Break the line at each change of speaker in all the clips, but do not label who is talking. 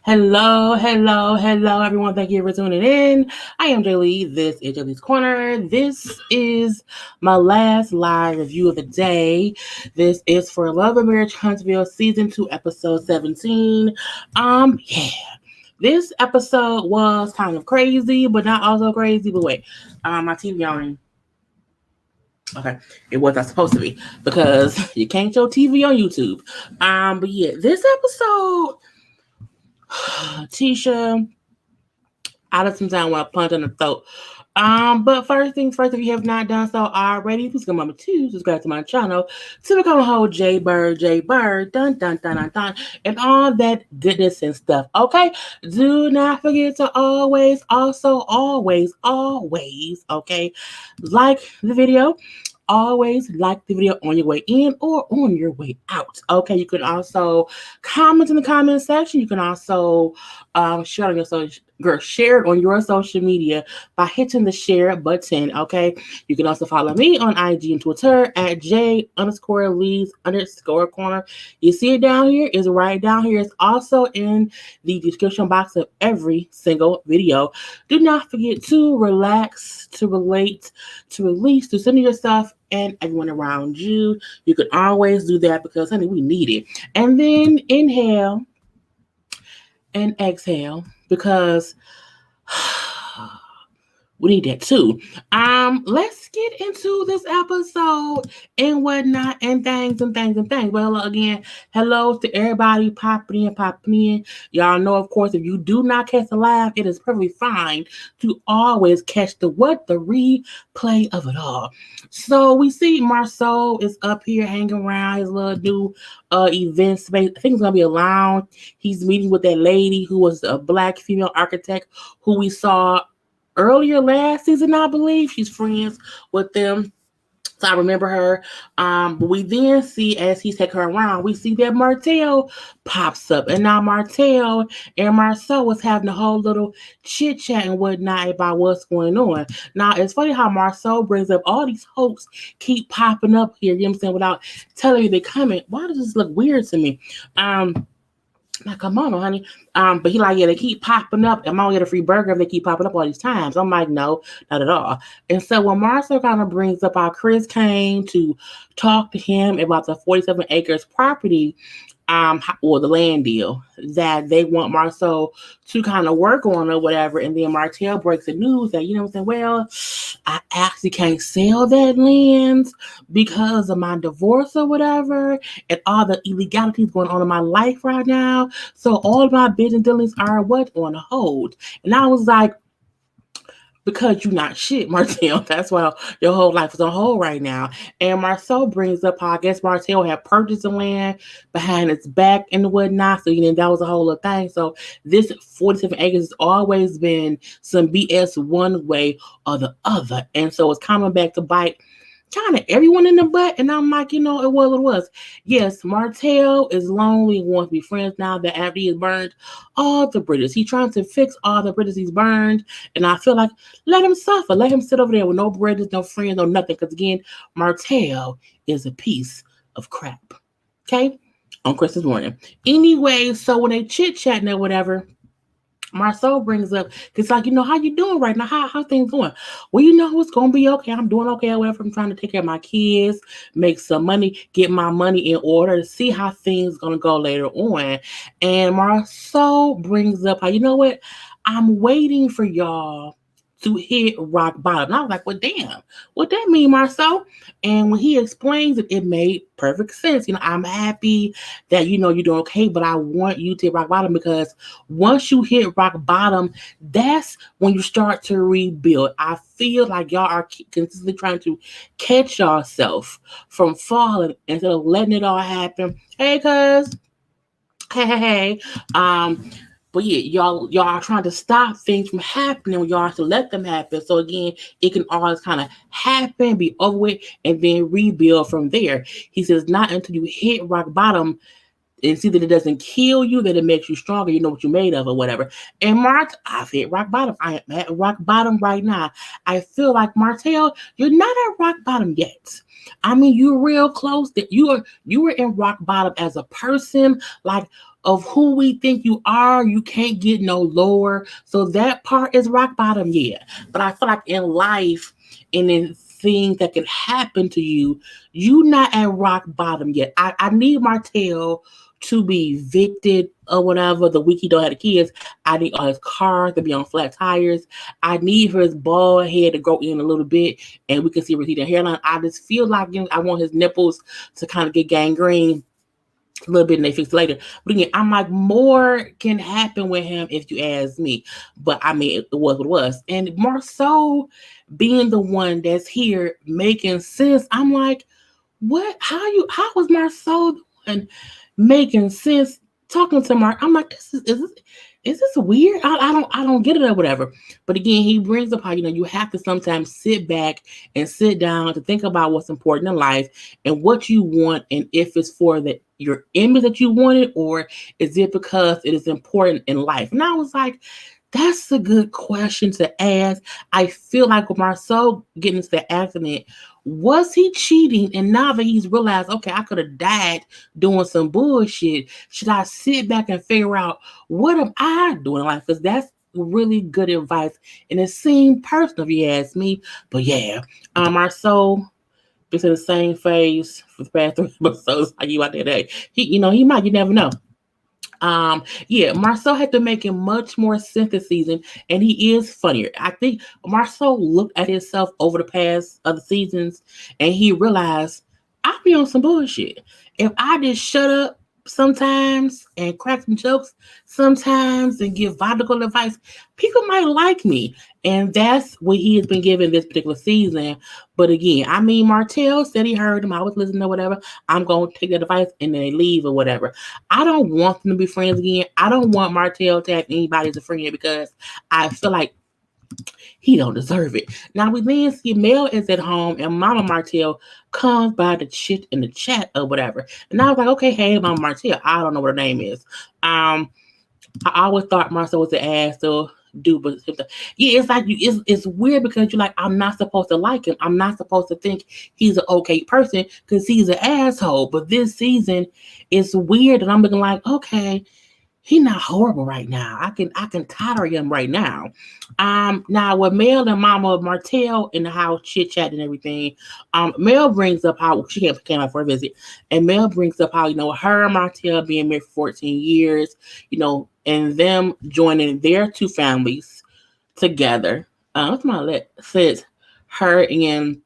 Hello, hello, hello, everyone. Thank you for tuning in. I am JayLee. This is JLeesCorner. This is my last live review of the day. This is for Love and Marriage Huntsville Season 2, Episode 17. Yeah. This episode was kind of crazy, but not also crazy. But wait, my TV on. Okay, it was not supposed to be because you can't show TV on YouTube. But yeah, this episode, Tisha, out of some time when I punch on the throat. But first things first, if you have not done so already, please come over to subscribe to my channel to become a whole JayBird, dun dun dun dun dun, and all that goodness and stuff. Okay, do not forget to always, okay, like the video. Always like the video on your way in or on your way out. Okay, you can also comment in the comment section. You can also share on your social media by hitting the share button. Okay, you can also follow me on IG and Twitter at J_Lees_Corner. You see it down here? It's right down here. It's also in the description box of every single video. Do not forget to relax, to relate, to release, to center yourself and everyone around you. You can always do that because, honey, we need it. And then inhale and exhale because we need that too. Let's get into this episode and whatnot and things. Well, again, hello to everybody popping in. Y'all know, of course, if you do not catch the live, it is perfectly fine to always catch the replay of it all. So we see Marcel is up here hanging around his little new event space. I think it's gonna be a lounge. He's meeting with that lady who was a black female architect who we saw earlier last season, I believe. She's friends with them. So I remember her. But we then see, as he's taking her around, we see that Martell pops up. And now Martell and Marcel was having a whole little chit chat and whatnot about what's going on. Now, it's funny how Marcel brings up all these hopes keep popping up here, you know what I'm saying, without telling you they're coming. Why does this look weird to me? Like, come on, honey. But he like, yeah, they keep popping up. Am I gonna get a free burger if they keep popping up all these times? I'm like, no, not at all. And so when Marcel kind of brings up how Chris came to talk to him about the 47 acres property, or the land deal that they want Marcel to kind of work on or whatever, and then Martell breaks the news that, you know what I'm saying, well, I actually can't sell that land because of my divorce or whatever, and all the illegalities going on in my life right now. So all of my business dealings are what on hold. And I was like, because you're not shit, Martell. That's why your whole life is on hold right now. And Marcel brings up how I guess Martell had purchased the land behind its back and whatnot. So, you know, that was a whole other thing. So this 47 acres has always been some BS one way or the other. And so it's coming back to bite kind of everyone in the butt. And I'm like, you know, it was what it was. Yes, Martell is lonely, wants to be friends now that after he has burned all the bridges. He's trying to fix all the bridges he's burned. And I feel like let him suffer. Let him sit over there with no bridges, no friends, no nothing. Because again, Martell is a piece of crap. Okay? On Christmas morning. Anyway, so when they chit-chatting or whatever, Marcel brings up, it's like, you know, how you doing right now? How things going? Well, you know, it's gonna be okay. I'm doing okay or whatever. I'm trying to take care of my kids, make some money, get my money in order to see how things gonna go later on. And Marcel brings up how, you know what? I'm waiting for y'all to hit rock bottom. And I was like, well, damn, what that mean, Marcel? And when he explains it, it made perfect sense. You know, I'm happy that, you know, you're doing okay, but I want you to hit rock bottom because once you hit rock bottom, that's when you start to rebuild. I feel like y'all are consistently trying to catch yourself from falling instead of letting it all happen. Hey, cuz. Hey. But yeah, y'all are trying to stop things from happening when y'all have to let them happen. So again, it can always kind of happen, be over with, and then rebuild from there. He says, not until you hit rock bottom and see that it doesn't kill you, that it makes you stronger. You know what you're made of or whatever. And I've hit rock bottom. I am at rock bottom right now. I feel like Martell, you're not at rock bottom yet. I mean, you're real close. That you are in rock bottom as a person, like of who we think you are. You can't get no lower. So that part is rock bottom, yeah. But I feel like in life and in things that can happen to you, you not at rock bottom yet. I need Martell to be evicted or whatever the week he don't have the kids. I need all his cars to be on flat tires. I need for his bald head to grow in a little bit and we can see receding hairline. I just feel like, you know, I want his nipples to kind of get gangrene a little bit and they fix it later. But again, I'm like, more can happen with him if you ask me. But I mean, it was what it was. And Marsau being the one that's here making sense, I'm like, what? How was Marsau the one making sense talking to Mark? I'm like, is this weird? I don't get it or whatever. But again, he brings up how, you know, you have to sometimes sit back and sit down to think about what's important in life and what you want, and if it's for your image that you wanted, or is it because it is important in life? And I was like, that's a good question to ask. I feel like with Marcel getting into the accident, was he cheating? And now that he's realized, okay, I could have died doing some bullshit, should I sit back and figure out what am I doing in life? Because that's really good advice. And it seemed personal if you ask me. But yeah, Marcel been in the same phase for the past 3 episodes like you out there today. He might, you never know. Yeah, Marcel had to make it much more sense this season, and he is funnier. I think Marcel looked at himself over the past other seasons, and he realized I be on some bullshit. If I just shut up sometimes and crack some jokes sometimes and give valuable advice, people might like me. And that's what he has been given this particular season. But again, I mean, Martell said he heard him. I was listening to whatever. I'm going to take that advice and then they leave or whatever. I don't want them to be friends again. I don't want Martell to have anybody as a friend because I feel like he don't deserve it. Now we then see Mel is at home and Mama Martell comes by to chit in the chat or whatever. And I was like, okay, hey, Mama Martell. I don't know what her name is. I always thought Marcel was an ass to do, but yeah, it's like it's weird because you're like, I'm not supposed to like him. I'm not supposed to think he's an okay person because he's an asshole. But this season, it's weird, and I'm looking like, okay, he's not horrible right now. I can tolerate him right now. Now with Mel and Mama Martell in the house chit chat and everything, Mel brings up how she came out for a visit, and Mel brings up how, you know, her and Martell being married for 14 years, you know, and them joining their two families together. What's my let says her and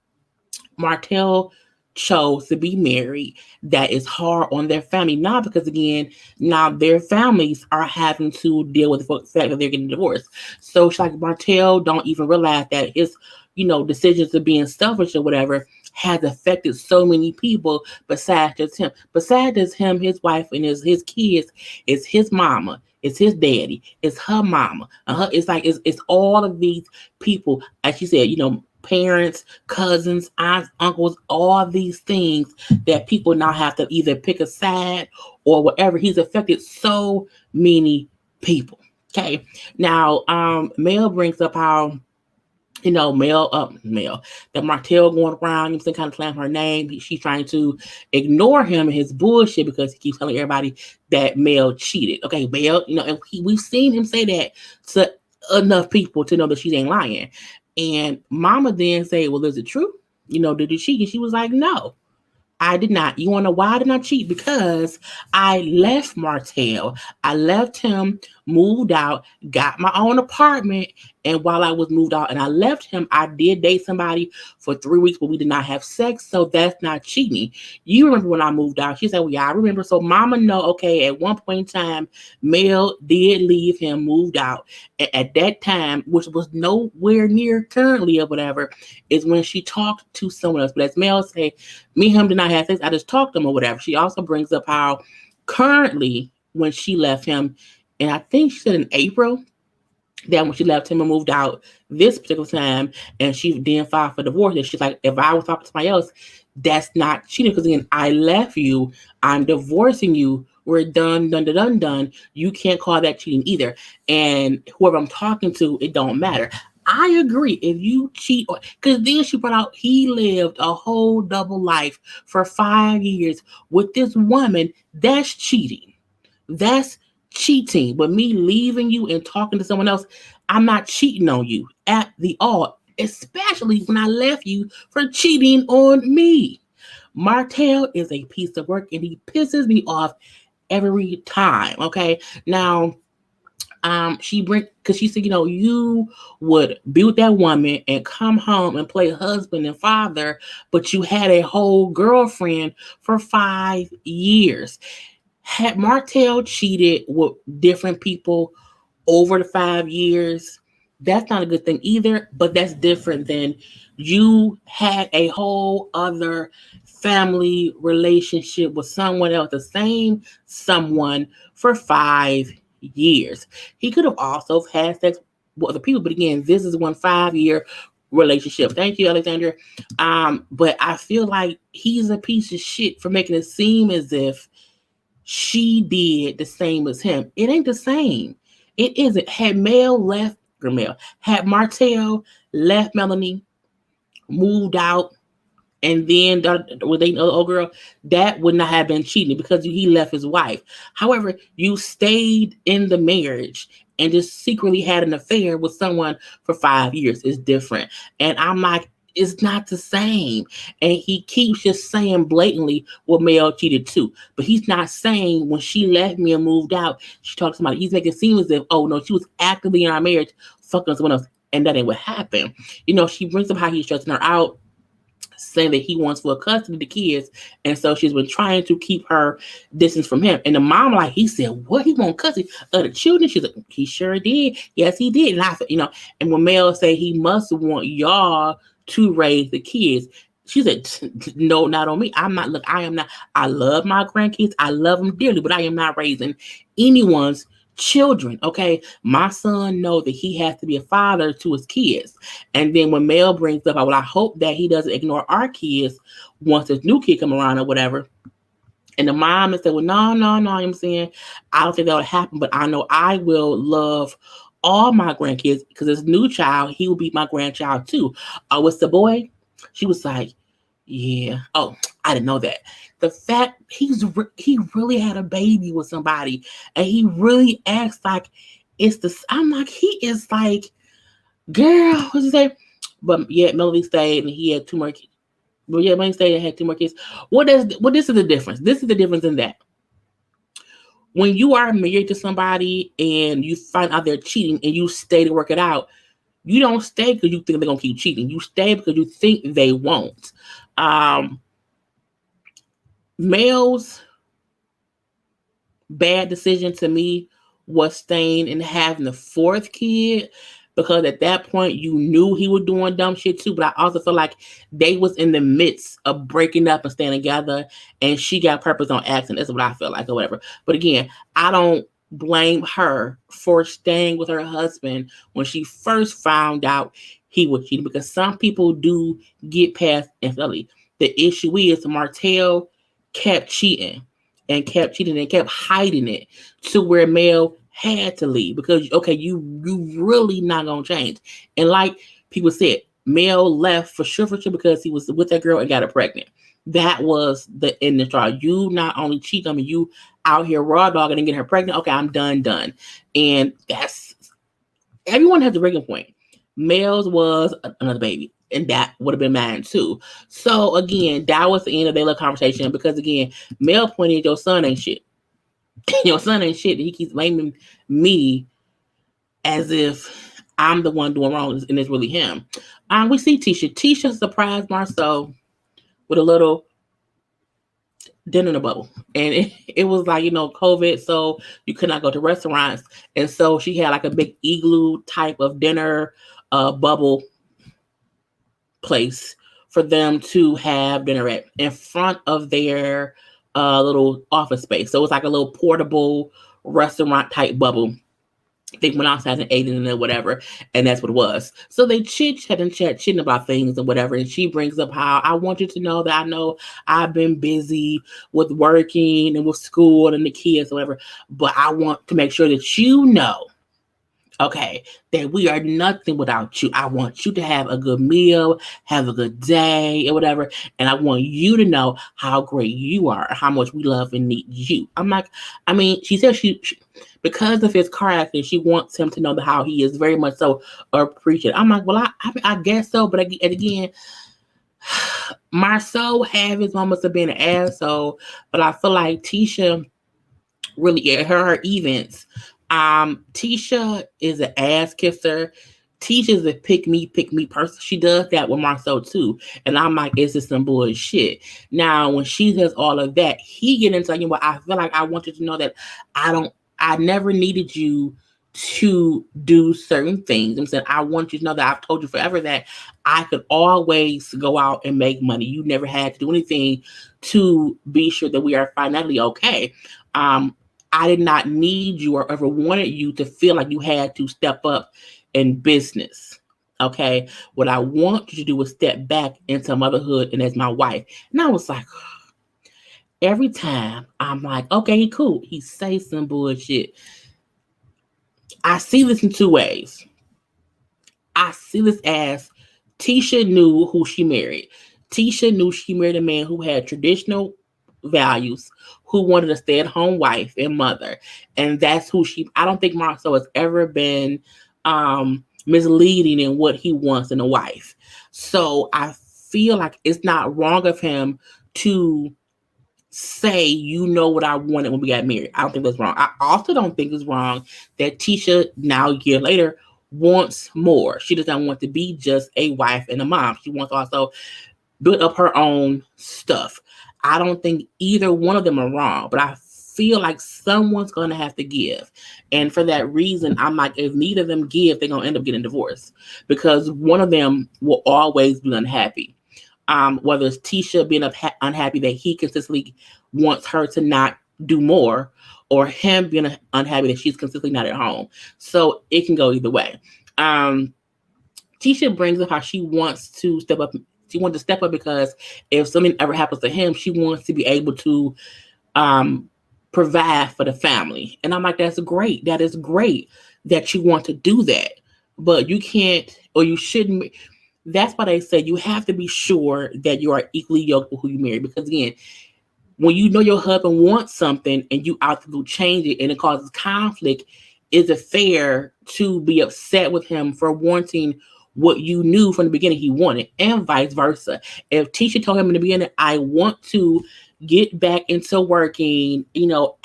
Martell chose to be married. That is hard on their family now because again, now their families are having to deal with the fact that they're getting divorced. So it's like Martell don't even realize that his, you know, decisions of being selfish or whatever has affected so many people besides just him. Besides just him, his wife and his kids, it's his mama. It's his daddy. It's her mama. It's like it's all of these people, as she said, you know, parents, cousins, aunts, uncles, all these things that people now have to either pick a side or whatever. He's affected so many people. Okay. Now, Mel brings up how, you know, Mel, that Martell going around, you know, kind of claim her name. She's trying to ignore him and his bullshit because he keeps telling everybody that Mel cheated. Okay, Mel, you know, and we've seen him say that to enough people to know that she ain't lying. And Mama then say, well, is it true? You know, did you cheat? And she was like, no. I did not. You want to know why I did not cheat? Because I left Martell. I left him, moved out, got my own apartment. And while I was moved out and I left him, I did date somebody for 3 weeks, but we did not have sex. So that's not cheating. You remember when I moved out? She said, well, yeah, I remember. So Mama know, okay, at one point in time, Mel did leave him, moved out. And at that time, which was nowhere near currently or whatever, is when she talked to someone else. But as Mel said, me and him did not have sex. I just talked to him or whatever. She also brings up how currently when she left him, and I think she said in April, that when she left him and moved out this particular time, and she then filed for divorce, and she's like, if I was talking to somebody else, that's not cheating because again, I left you, I'm divorcing you we're done, you can't call that cheating either. And whoever I'm talking to, it don't matter. I agree. If you cheat, because then she brought out he lived a whole double life for 5 years with this woman. That's cheating. That's cheating. But me leaving you and talking to someone else, I'm not cheating on you at the all. Especially when I left you for cheating on me. Martell is a piece of work and he pisses me off every time. Okay. Now, she bring because she said, you would be with that woman and come home and play husband and father, but you had a whole girlfriend for 5 years. Had Martell cheated with different people over the 5 years, that's not a good thing either, but that's different than you had a whole other family relationship with someone else, the same someone for 5 years. He could have also had sex with other people, but again, this is 1 5 year relationship. Thank you, Alexandra. But I feel like he's a piece of shit for making it seem as if she did the same as him. It ain't the same. It isn't. Had Martell left Melanie, moved out, and then with the old girl, that would not have been cheating because he left his wife. However, you stayed in the marriage and just secretly had an affair with someone for 5 years. It's different. And I'm like, it's not the same. And he keeps just saying blatantly, well, Mel cheated too. But he's not saying when she left me and moved out, she talked to somebody. He's making it seem as if, oh, no, she was actively in our marriage, fucking someone else. And that ain't what happened. She brings up how he's stressing her out, saying that he wants full custody of the kids, and so she's been trying to keep her distance from him. And the mom, like, he said, what, he want custody of the children? She's like, he sure did. Yes, he did. And I said, and when Mel say he must want y'all to raise the kids, she said, no, not on me. I am not. I love my grandkids. I love them dearly, but I am not raising anyone's children. Okay, my son know that he has to be a father to his kids. And then when Mel brings up, I hope that he doesn't ignore our kids once this new kid come around or whatever. And the mom said, well, no, I'm saying, I don't think that would happen, but I know I will love all my grandkids because this new child, he will be my grandchild too. What's the boy? She was like, yeah. Oh, I didn't know that. The fact he really had a baby with somebody, and he really acts like it's the. I'm like, he is like, girl, what's he say? But yeah, Melody stayed, and he had 2 more kids. But yeah, Melody stayed and had 2 more kids. This is the difference. This is the difference in that. When you are married to somebody and you find out they're cheating and you stay to work it out, you don't stay because you think they're gonna keep cheating. You stay because you think they won't. Mel's bad decision to me was staying and having the 4th kid, because at that point you knew he was doing dumb shit too. But I also feel like they was in the midst of breaking up and staying together, and she got purpose on accident. That's what I feel like, or whatever. But again, I don't blame her for staying with her husband when she first found out he was cheating, because some people do get past infidelity. The issue is Martell kept cheating and kept hiding it to where Mel had to leave because, okay, you really not gonna change. And like people said, Mel left for sure because he was with that girl and got her pregnant. That was the end of the trial. You not only cheat on me, you out here raw dogging and getting her pregnant. Okay, I'm done. And that's, everyone has a breaking point. Mel's was another baby, and that would have been mine too. So again, that was the end of their little conversation, because again, Mel pointed, your son ain't shit. Your son ain't shit. He keeps blaming me as if I'm the one doing wrong, and it's really him. We see Tisha. Tisha surprised Marsau with a little dinner in a bubble, and it was like, COVID, so you could not go to restaurants, and so she had like a big igloo type of dinner bubble place for them to have dinner at in front of their little office space. So it's like a little portable restaurant type bubble. They went outside and ate it or whatever, and that's what it was. So they chitting about things and whatever. And she brings up how I want you to know that I know I've been busy with working and with school and the kids, or whatever. But I want to make sure that you know, okay, that we are nothing without you. I want you to have a good meal, have a good day, or whatever. And I want you to know how great you are, how much we love and need you. I'm like, I mean, she said she because of his car accident, she wants him to know how he is very much so appreciated. I'm like, well, I guess so. But again, Marcel have his moments of being an asshole, but I feel like Tisha really at her events. Tisha is an ass kisser. Tisha's a pick me person. She does that with Marcel too. And I'm like, is this some bullshit? Now, when she does all of that, he get into you. Well, I feel like I want you to know that I never needed you to do certain things. I'm saying I want you to know that I've told you forever that I could always go out and make money. You never had to do anything to be sure that we are financially okay. I did not need you or ever wanted you to feel like you had to step up in business. Okay. What I want you to do is step back into motherhood and as my wife. And I was like, every time I'm like, okay, cool. He says some bullshit. I see this in two ways. I see this as Tisha knew who she married. Tisha knew she married a man who had traditional values, who wanted a stay-at-home wife and mother. And that's who I don't think Marcel has ever been misleading in what he wants in a wife. So I feel like it's not wrong of him to say, you know what I wanted when we got married. I don't think that's wrong. I also don't think it's wrong that Tisha, now a year later, wants more. She doesn't want to be just a wife and a mom. She wants to also build up her own stuff. I don't think either one of them are wrong, but I feel like someone's going to have to give. And for that reason, I'm like, if neither of them give, they're going to end up getting divorced because one of them will always be unhappy. Whether it's Tisha being unhappy that he consistently wants her to not do more, or him being unhappy that she's consistently not at home. So it can go either way. Tisha brings up how she wants to step up. She wants to step up because if something ever happens to him, she wants to be able to provide for the family. And I'm like, that's great. That is great that you want to do that. But you can't, or you shouldn't. That's why they say you have to be sure that you are equally yoked with who you marry. Because again, when you know your husband wants something and you out to go change it and it causes conflict, is it fair to be upset with him for wanting what you knew from the beginning he wanted, and vice versa? If Tisha told him in the beginning, I want to get back into working,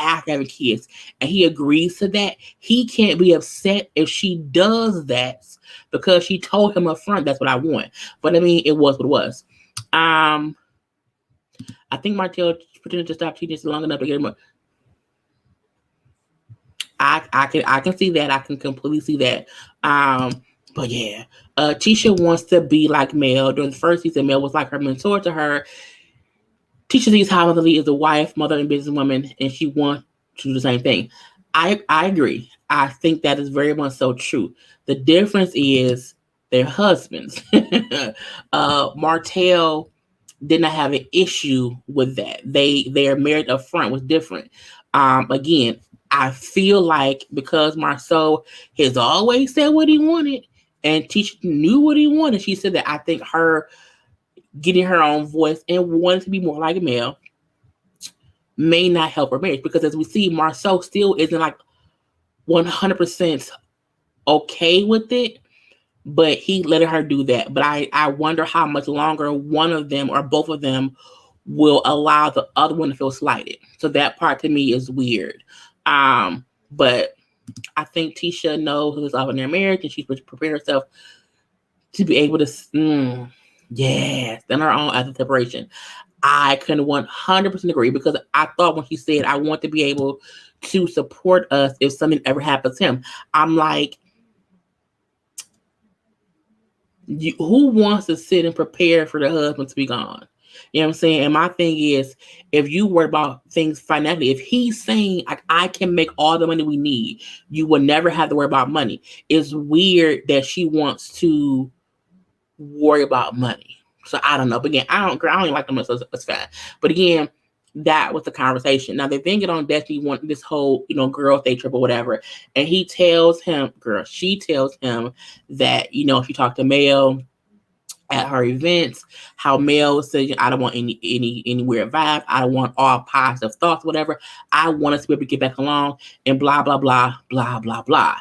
after having kids, and he agrees to that, he can't be upset if she does that because she told him up front, that's what I want. But I mean, it was what it was. I think Martell pretended to stop cheating long enough to get him. I can see that. I can completely see that. But yeah, Tisha wants to be like Mel. During the first season, Mel was like her mentor to her. Tisha sees how Mother Lee is a wife, mother, and businesswoman, and she wants to do the same thing. I agree. I think that is very much so true. The difference is their husbands. Martell did not have an issue with that. They are married up front was different. Again, I feel like because Marceau has always said what he wanted, and Tisha knew what he wanted, she said that I think her getting her own voice and wanting to be more like a male may not help her marriage, because as we see, Marceau still isn't like 100% okay with it, but he let her do that. But I wonder how much longer one of them or both of them will allow the other one to feel slighted. So that part to me is weird. But I think Tisha knows who's off in their marriage, and she's prepared herself to be able to, yes, then her own after separation. I couldn't 100% agree, because I thought when she said, I want to be able to support us if something ever happens to him, I'm like, who wants to sit and prepare for the husband to be gone? You know what I'm saying? And my thing is, if you worry about things financially, if he's saying like I can make all the money we need, you will never have to worry about money. It's weird that she wants to worry about money. So I don't know. But again, I don't even like them, so it's fine. But again, that was the conversation. Now they then get on Destiny one this whole, girl day trip or whatever. And she tells him that, she talked to Mel at her events, how Mel says, I don't want any weird vibes. I don't want all positive thoughts, whatever. I want us to be able to get back along and blah, blah, blah, blah, blah, blah.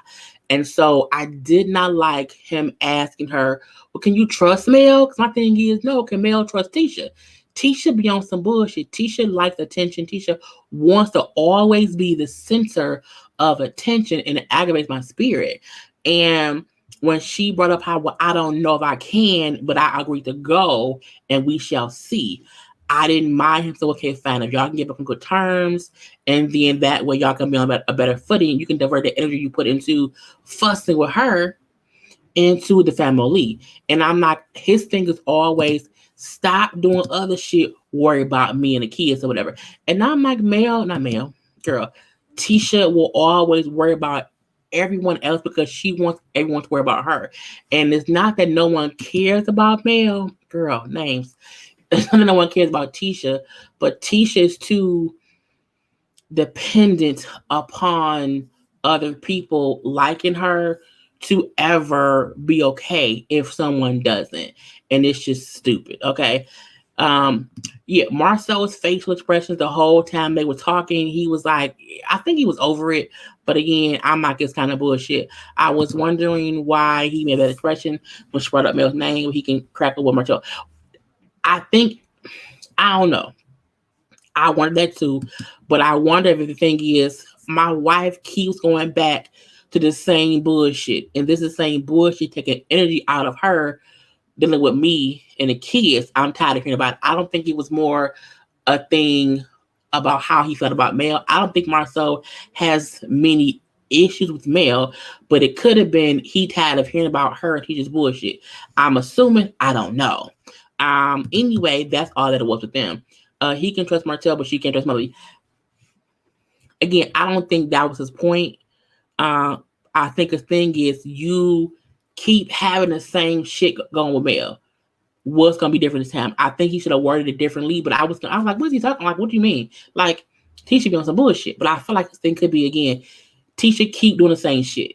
And so I did not like him asking her, well, can you trust Mel? Because my thing is, no, can Mel trust Tisha? Tisha be on some bullshit. Tisha likes attention. Tisha wants to always be the center of attention, and it aggravates my spirit. And when she brought up how, well, I don't know if I can, but I agreed to go and we shall see. I didn't mind him. So, okay, fine. If y'all can get back on good terms, and then that way y'all can be on a better footing, you can divert the energy you put into fussing with her into the family. And I'm not, his thing is always stop doing other shit, worry about me and the kids or whatever. And I'm like, girl, Tisha will always worry about everyone else because she wants everyone to worry about her. And it's not that no one cares about Mel, girl, names. It's not that no one cares about Tisha, but Tisha is too dependent upon other people liking her to ever be okay if someone doesn't. And it's just stupid, okay? Marcel's facial expressions the whole time they were talking, he was like, I think he was over it. But again, I'm like, it's kind of bullshit. I was wondering why he made that expression when she brought up Mel's name. He can crack up with Martell. I don't know. I wanted that too. But I wonder if the thing is, my wife keeps going back to the same bullshit. And this is the same bullshit taking energy out of her dealing with me and the kids. I'm tired of hearing about it. I don't think it was more a thing about how he felt about Mel. I don't think Marcel has many issues with Mel, but it could have been he tired of hearing about her and he just bullshit. I'm assuming, I don't know. Anyway, that's all that it was with them. He can trust Martell, but she can't trust Molly. Again, I don't think that was his point. I think the thing is you keep having the same shit going with Mel. What's gonna be different this time? I think he should have worded it differently, but I was like, what's he talking? Like, what do you mean? Like, Tisha be on some bullshit. But I feel like this thing could be again, Tisha keep doing the same shit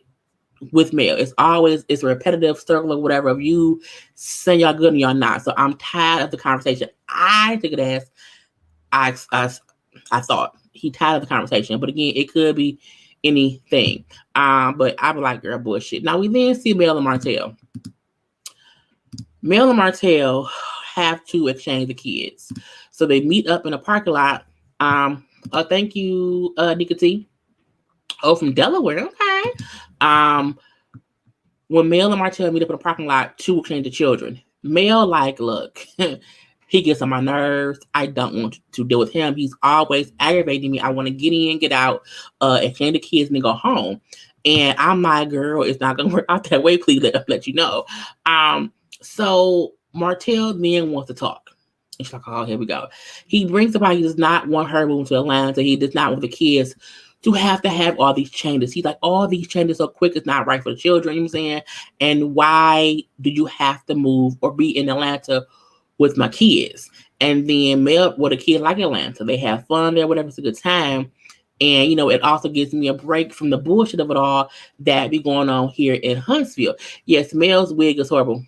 with Mel. It's a repetitive circle or whatever of you saying y'all good and y'all not. So I'm tired of the conversation. I took it as I thought he tired of the conversation, but again, it could be anything. But I was like, girl, bullshit. Now we then see Mel and Martell. Mel and Martell have to exchange the kids. So they meet up in a parking lot. Thank you, Nika T. Oh, from Delaware. Okay. When Mel and Martell meet up in a parking lot to exchange the children, Mel like, look, he gets on my nerves. I don't want to deal with him. He's always aggravating me. I want to get in, get out, exchange the kids, and then go home. And I'm like, girl, it's not going to work out that way. Please let you know. So Martell then wants to talk. And she's like, oh, here we go. He brings up how he does not want her moving to Atlanta. He does not want the kids to have all these changes. He's like, all these changes so quick is not right for the children, you know what I'm saying? And why do you have to move or be in Atlanta with my kids? And then the kids like Atlanta. They have fun there, whatever, it's a good time. And, it also gives me a break from the bullshit of it all that be going on here in Huntsville. Yes, Mel's wig is horrible.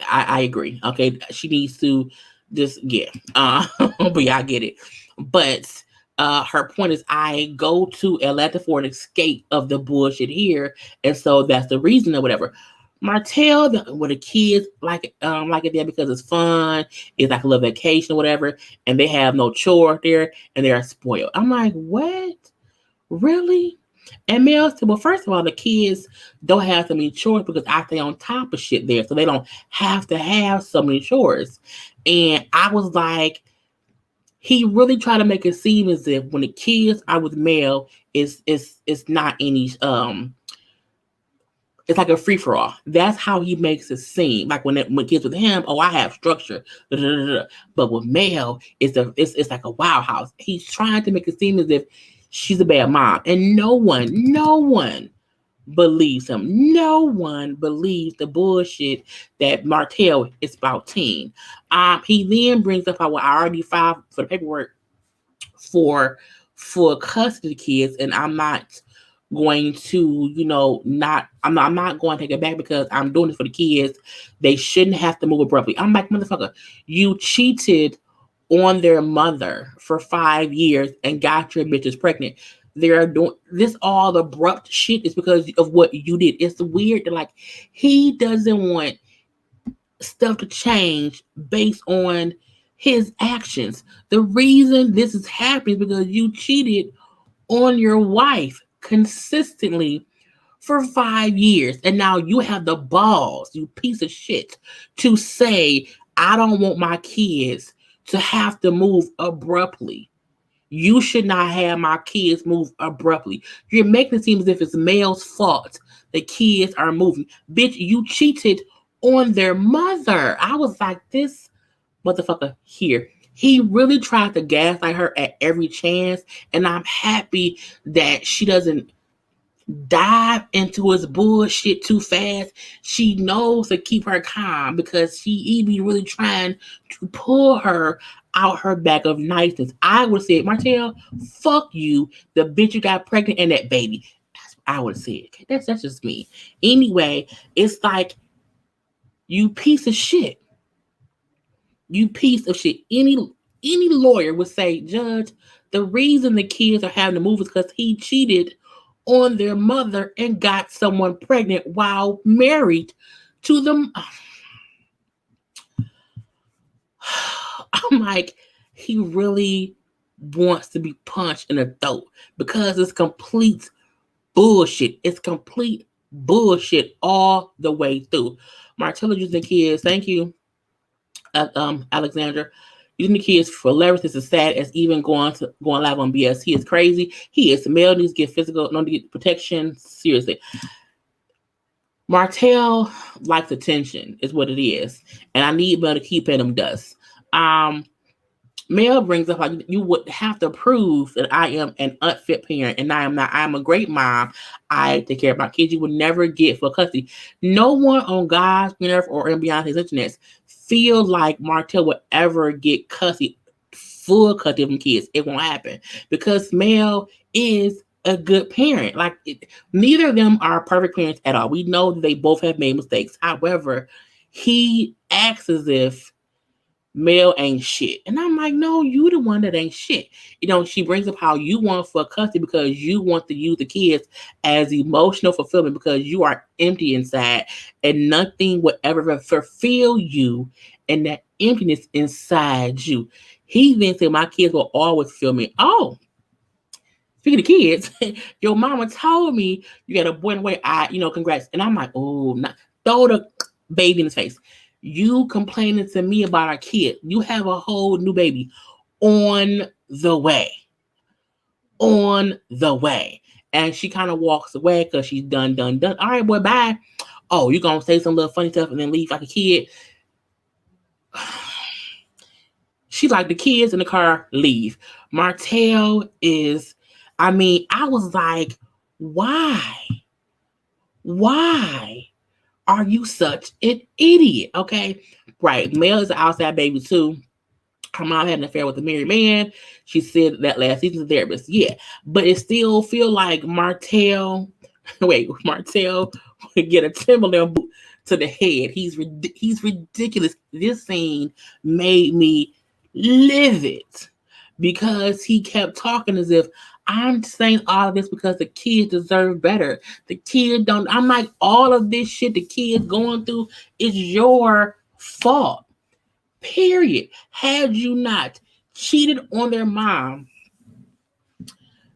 I agree. Okay, she needs to just but yeah, I get it. But her point is, I go to Atlanta for an escape of the bullshit here, and so that's the reason or whatever. Martell, with the kids like it there because it's fun. It's like a little vacation or whatever, and they have no chore there, and they are spoiled. I'm like, what? Really? And Mel said, well, first of all, the kids don't have so many chores because I stay on top of shit there. So they don't have to have so many chores. And I was like, he really tried to make it seem as if when the kids are with Mel, it's not any it's like a free for all. That's how he makes it seem. Like when kids with him, oh, I have structure. Da, da, da, da. But with Mel, it's like a wild house. He's trying to make it seem as if she's a bad mom, and no one believes him. No one believes the bullshit that Martell is about teen. He then brings up how, well, I already filed for the paperwork for custody of the kids, and I'm not going to, not I'm not going to take it back because I'm doing this for the kids. They shouldn't have to move abruptly. I'm like, motherfucker, you cheated on their mother for 5 years and got your bitches pregnant. They're doing this all abrupt shit is because of what you did. It's weird that like he doesn't want stuff to change based on his actions. The reason this is happening is because you cheated on your wife consistently for 5 years. And now you have the balls, you piece of shit, to say, I don't want my kids to have to move abruptly. You should not have my kids move abruptly. You're making it seem as if it's Mel's fault the kids are moving. Bitch, you cheated on their mother. I was like, this motherfucker here. He really tried to gaslight her at every chance. And I'm happy that she doesn't dive into his bullshit too fast. She knows to keep her calm because he be really trying to pull her out her bag of niceness. I would say, Martell, fuck you, the bitch you got pregnant and that baby. That's what I would have said. Okay, that's just me. Anyway, it's like, you piece of shit. You piece of shit. Any lawyer would say, Judge, the reason the kids are having to move is because he cheated on their mother and got someone pregnant while married to them. I'm like, he really wants to be punched in the throat because it's complete bullshit. It's complete bullshit all the way through. Martell using the kids. Thank you, Alexandra. Using the kids for leverage is as sad as even going live on BS. He is crazy. He is male. Needs to get physical. No, to get protection. Seriously. Martell likes attention, is what it is. And I need Mel to keep paying him dust. Mel brings up like you would have to prove that I am an unfit parent, and I am not. I'm a great mom. I take care of my kids. You would never get full custody. No one on God's earth or in beyond his internet feel like Martell would ever get custody, full custody of them kids. It won't happen because Mel is a good parent. Like neither of them are perfect parents at all. We know that they both have made mistakes. However, he acts as if Mel ain't shit. And I'm like, no, you the one that ain't shit. She brings up how you want for custody because you want to use the kids as emotional fulfillment because you are empty inside and nothing will ever fulfill you and that emptiness inside you. He then said, my kids will always fulfill me. Oh, speaking of kids, your mama told me you got a boy in the way. Congrats. And I'm like, oh, throw the baby in his face. You complaining to me about our kid. You have a whole new baby on the way. On the way. And she kind of walks away because she's done. All right, boy, bye. Oh, you going to say some little funny stuff and then leave like a kid? She like the kids in the car, leave. Martell is, I was like, why? Why are you such an idiot? Okay, right. Mel is an outside baby too. Her mom had an affair with a married man. She said that last season's therapist. Yeah, but it still feel like Martell would get a Timberland boot to the head. He's ridiculous. This scene made me livid because he kept talking as if I'm saying all of this because the kids deserve better. The kids don't. I'm like, all of this shit the kids going through is your fault. Period. Had you not cheated on their mom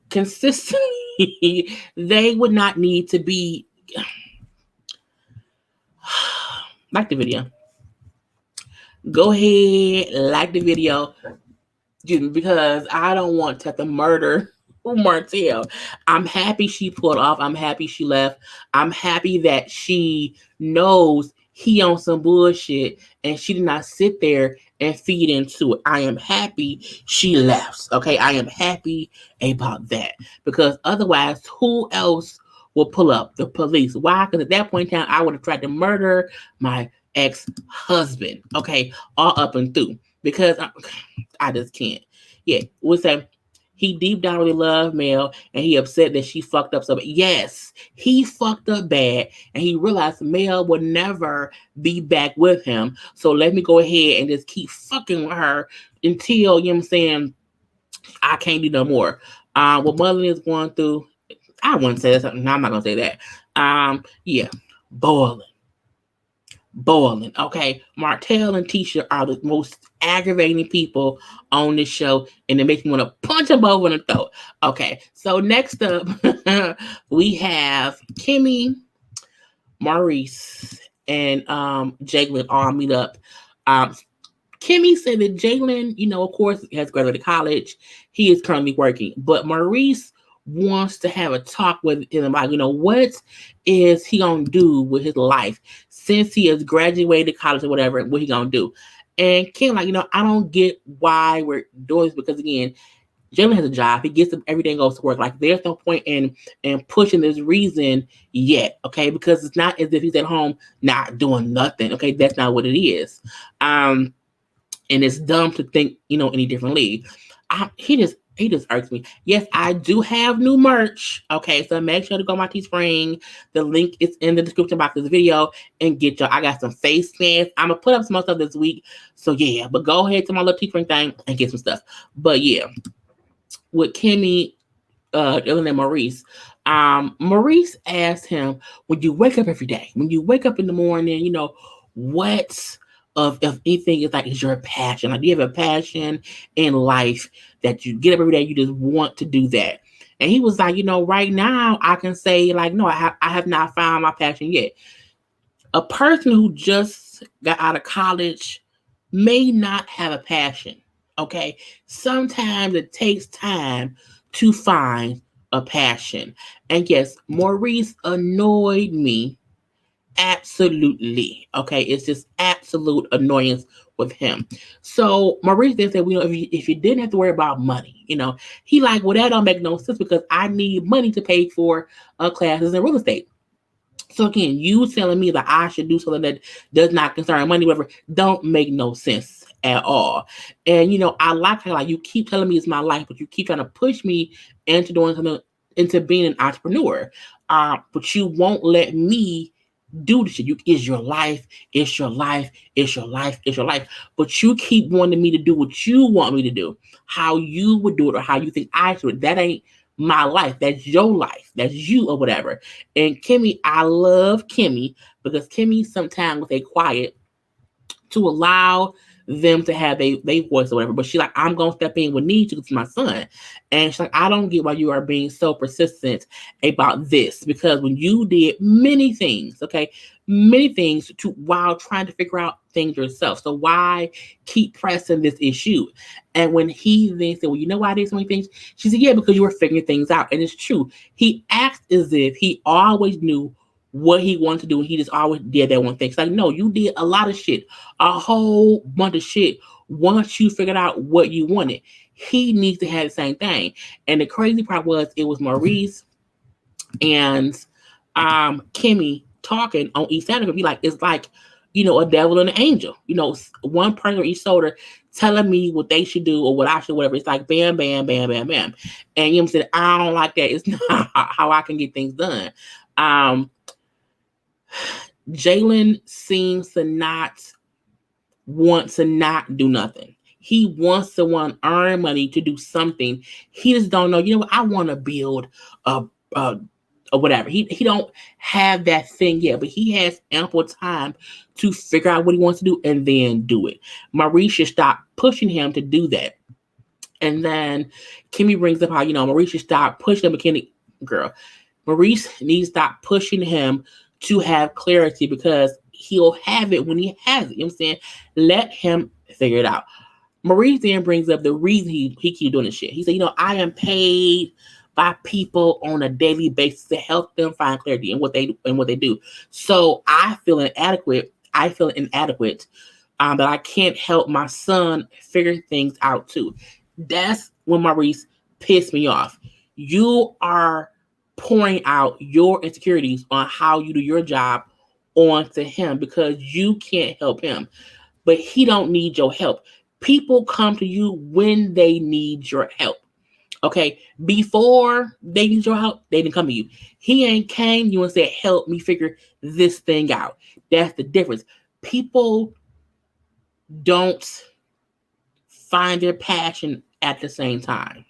consistently, they would not need to be. Like the video. Go ahead, like the video. Because I don't want to have to murder Martell. I'm happy she pulled off. I'm happy she left. I'm happy that she knows he on some bullshit and she did not sit there and feed into it. I am happy she left. Okay, I am happy about that because otherwise, who else will pull up? The police. Why? Because at that point in time, I would have tried to murder my ex-husband. Okay, all up and through because I just can't. Yeah, what's that? He deep down really loved Mel and he upset that she fucked up so bad. Yes, he fucked up bad and he realized Mel would never be back with him. So let me go ahead and just keep fucking with her until, you know what I'm saying, I can't do no more. What Mother is going through, I wouldn't say that. No, I'm not going to say that. Yeah, boiling. Boiling. Okay, Martell and Tisha are the most aggravating people on this show, and it makes me want to punch them both in the throat. Okay, so next up, we have Kimmy, Maurice, and Jalen all meet up. Um, Kimmy said that Jalen, of course, has graduated college. He is currently working, but Maurice wants to have a talk with him about, what is he gonna do with his life since he has graduated college or whatever. What he gonna do? And Kim, like, I don't get why we're doing this because again, Jalen has a job. He gets up every day and goes to work. Like, there's no point in pushing this reason yet, okay? Because it's not as if he's at home not doing nothing, okay? That's not what it is. And it's dumb to think, any differently. He just irks me. Yes, I do have new merch. Okay, so make sure to go on my Teespring. The link is in the description box of this video and get y'all. I got some face masks. I'm gonna put up some more stuff this week. So yeah, but go ahead to my little Teespring thing and get some stuff. But yeah, with Kimmy, Jalen and Maurice. Maurice asked him, when you wake up every day, when you wake up in the morning, what of if anything is your passion? Like, do you have a passion in life that you get up every day, you just want to do that? And he was like, right now I can say like, no, I have not found my passion yet. A person who just got out of college may not have a passion. Okay. Sometimes it takes time to find a passion. And yes, Maurice annoyed me. Absolutely. Okay. It's just absolute annoyance with him. So Maurice then said, if you didn't have to worry about money, he like, well, that don't make no sense because I need money to pay for classes in real estate. So again, you telling me that I should do something that does not concern money, whatever, don't make no sense at all. And I like how like you keep telling me it's my life, but you keep trying to push me into doing something, into being an entrepreneur. But you won't let me do the shit. It's your life, it's your life, it's your life, it's your life. But you keep wanting me to do what you want me to do, how you would do it, or how you think I should. That ain't my life. That's your life. That's you or whatever. And Kimmy, I love Kimmy because Kimmy sometimes will stay quiet to allow them to have they voice or whatever. But she's like, I'm gonna step in with need to because my son. And she's like, I don't get why you are being so persistent about this. Because when you did many things, okay, many things to while trying to figure out things yourself. So why keep pressing this issue? And when he then said, well, you know why I did so many things? She said, yeah, because you were figuring things out. And it's true. He acts as if he always knew what he wanted to do, and he just always did that one thing. It's like, no, you did a lot of shit, a whole bunch of shit. Once you figured out what you wanted, he needs to have the same thing. And the crazy part was, it was Maurice and Kimmy talking on each side of it. Be like, it's like, a devil and an angel. One person on each shoulder telling me what they should do or what I should, whatever. It's like bam, bam, bam, bam, bam. And you know what I'm saying? I don't like that. It's not how I can get things done. Jalen seems to not want to not do nothing. He wants to earn money to do something. He just don't know. I want to build a or whatever. He don't have that thing yet, but he has ample time to figure out what he wants to do and then do it. Maurice should stop pushing him to do that. And then Kimmy brings up how, Maurice should stop pushing the McKinney girl. Maurice needs to stop pushing him to have clarity because he'll have it when he has it. You know what I'm saying? Let him figure it out. Maurice then brings up the reason he keep doing this shit. He said, I am paid by people on a daily basis to help them find clarity in what they do. So I feel inadequate. That I can't help my son figure things out too. That's when Maurice pissed me off. You are pouring out your insecurities on how you do your job onto him because you can't help him. But he don't need your help. People come to you when they need your help. Okay, before they need your help, they didn't come to you. He ain't came to you and said, "Help me figure this thing out." That's the difference. People don't find their passion at the same time.